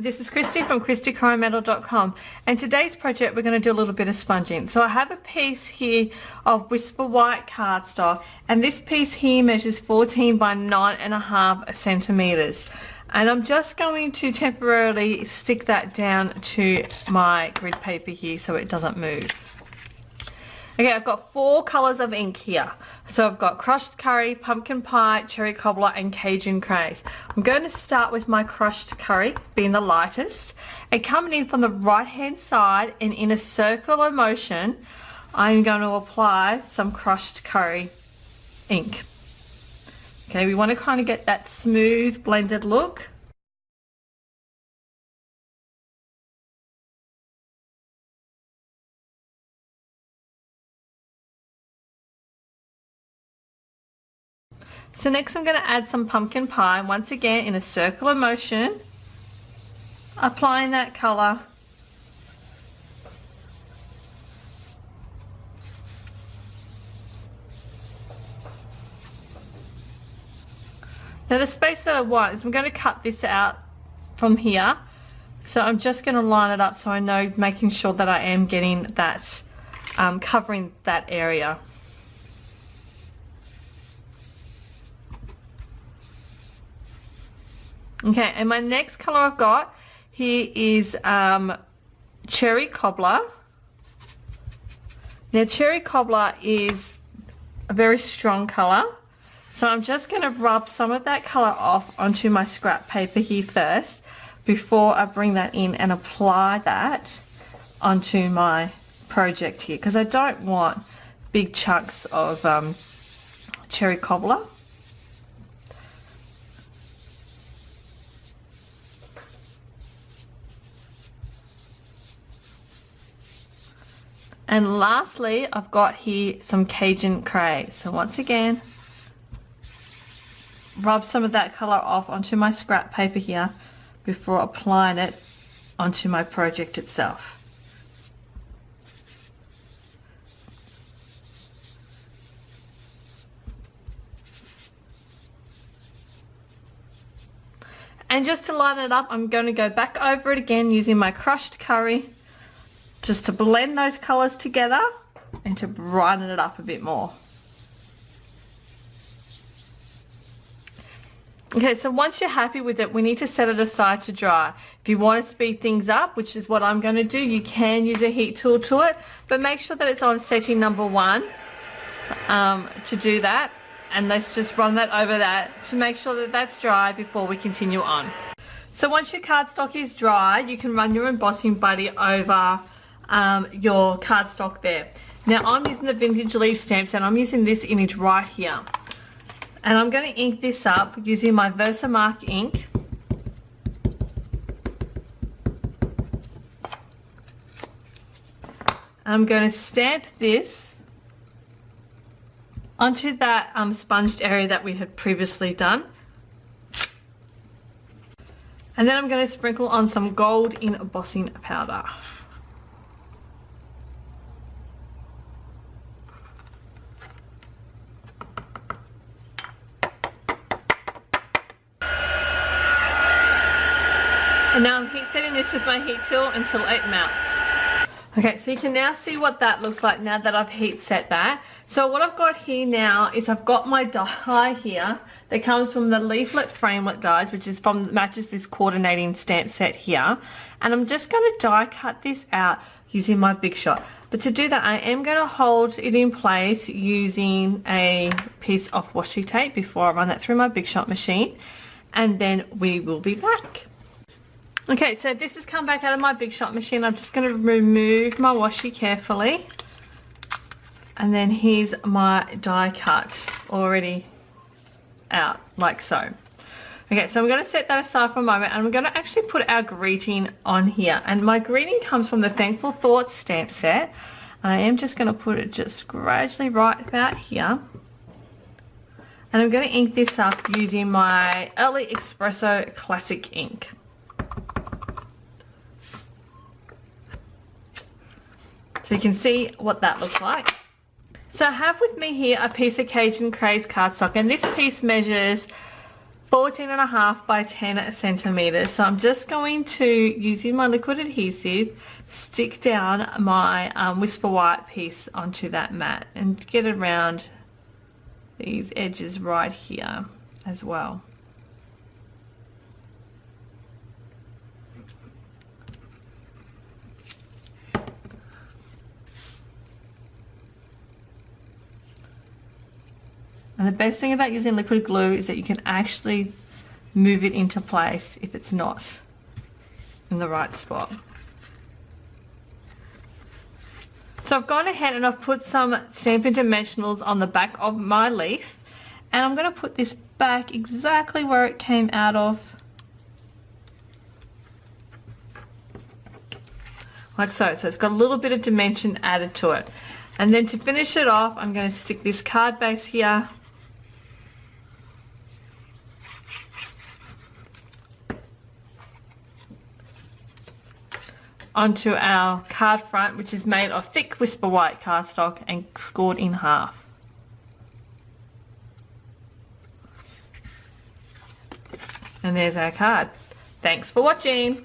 this is Kristy from KristyCoromandel.com, and today's project we're going to do a little bit of sponging. So I have a piece here of Whisper White cardstock, and this piece here measures 14 by 9.5 centimeters, and I'm just going to temporarily stick that down to my grid paper here so it doesn't move. Okay, I've got 4 colours of ink here. So I've got crushed curry, pumpkin pie, cherry cobbler and Cajun craze. I'm going to start with my crushed curry, being the lightest, and coming in from the right hand side and in a circular motion, I'm going to apply some crushed curry ink. Okay, we want to kind of get that smooth blended look. So next I'm going to add some pumpkin pie, once again in a circular motion, applying that colour. Now the space that I want is I'm going to cut this out from here, so I'm just going to line it up so I know, making sure that I am getting that, covering that area. Okay, and my next colour I've got here is cherry cobbler. Now cherry cobbler is a very strong colour, so I'm just going to rub some of that colour off onto my scrap paper here first before I bring that in and apply that onto my project here, because I don't want big chunks of cherry cobbler. And lastly, I've got here some Cajun craze. So once again, rub some of that colour off onto my scrap paper here before applying it onto my project itself. And just to line it up, I'm going to go back over it again using my crushed curry, just to blend those colours together and to brighten it up a bit more. Okay, so once you're happy with it, we need to set it aside to dry. If you want to speed things up, which is what I'm going to do, you can use a heat tool to it, but make sure that it's on setting number 1 to do that. And let's just run that over that to make sure that that's dry before we continue on. So once your cardstock is dry, you can run your embossing buddy over your cardstock there. Now I'm using the vintage leaf stamps, and I'm using this image right here, and I'm going to ink this up using my Versamark ink. I'm going to stamp this onto that sponged area that we had previously done, and then I'm going to sprinkle on some gold embossing powder. And now I'm heat setting this with my heat tool until it melts. Okay, so you can now see what that looks like now that I've heat set that. So what I've got here now is I've got my die here that comes from the leaflet framelit dies, which is matches this coordinating stamp set here. And I'm just going to die cut this out using my Big Shot. But to do that, I am going to hold it in place using a piece of washi tape before I run that through my Big Shot machine. And then we will be back. Okay, so this has come back out of my Big Shot machine. I'm just going to remove my washi carefully. And then here's my die cut already out, like so. Okay, so I'm going to set that aside for a moment, and I'm going to actually put our greeting on here. And my greeting comes from the Thankful Thoughts stamp set. I am just going to put it just gradually right about here. And I'm going to ink this up using my Early Espresso Classic ink. So you can see what that looks like. So I have with me here a piece of Cajun Craze cardstock, and this piece measures 14.5 by 10 centimeters. So I'm just going to, using my liquid adhesive, stick down my Whisper White piece onto that mat and get around these edges right here as well. And the best thing about using liquid glue is that you can actually move it into place if it's not in the right spot. So I've gone ahead and I've put some Stampin' Dimensionals on the back of my leaf, and I'm going to put this back exactly where it came out of, like so. So it's got a little bit of dimension added to it. And then to finish it off, I'm going to stick this card base here onto our card front, which is made of thick Whisper White cardstock and scored in half. And there's our card. Thanks for watching.